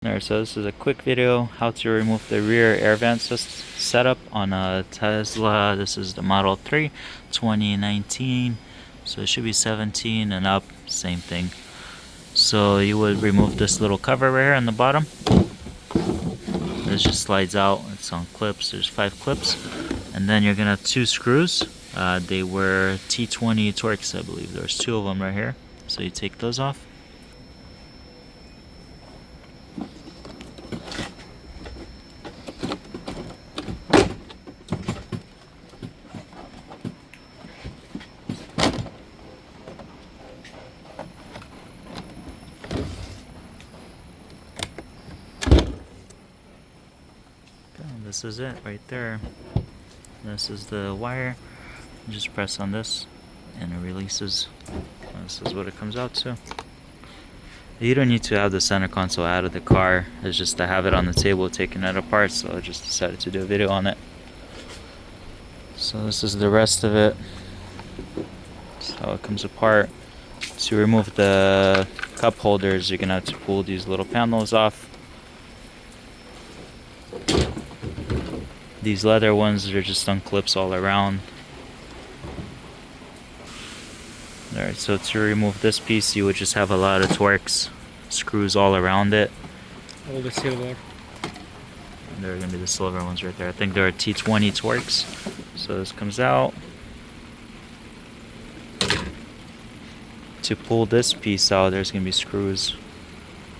There, so this is a quick video how to remove the rear air vent setup on a Tesla. This is the Model 3 2019, so it should be 17 and up, same thing. So you would remove this little cover right here on the bottom. This just slides out. It's on clips. There's 5 clips, and then you're gonna have 2 screws. They were T20 Torx, I believe. There's 2 of them right here, so you take those off. This is it right there. This is the wire. You just press on this and it releases. This is what it comes out to. You don't need to have the center console out of the car. It's just to have it on the table taking it apart, so I just decided to do a video on it. So this is the rest of it. That's how it comes apart. To remove the cup holders, you're gonna have to pull these little panels off. These leather ones are just on clips all around. Alright, so to remove this piece, you would just have a lot of Torx screws all around it. All the silver. And there are going to be the silver ones right there. I think there are T20 Torx. So this comes out. To pull this piece out, there's going to be screws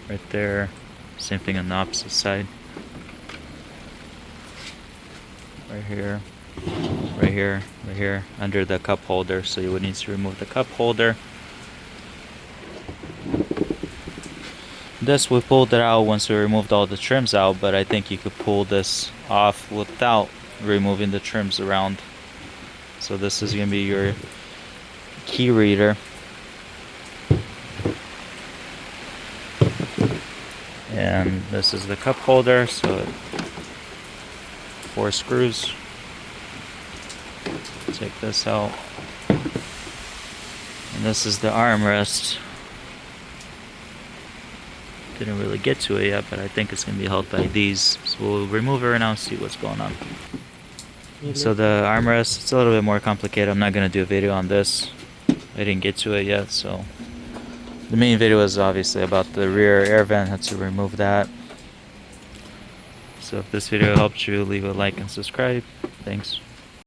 right there. Same thing on the opposite side. Right here, right here, right here, under the cup holder. So you would need to remove the cup holder. This, we pulled it out once we removed all the trims out, but I think you could pull this off without removing the trims around. So this is going to be your key reader. And this is the cup holder, so 4 screws. Take this out. And this is the armrest. Didn't really get to it yet, but I think it's going to be held by these. So we'll remove it right now and see what's going on. So the armrest, it's a little bit more complicated. I'm not going to do a video on this. I didn't get to it yet, so. The main video is obviously about the rear air vent, how to remove that. So if this video helped you, leave a like and subscribe. Thanks.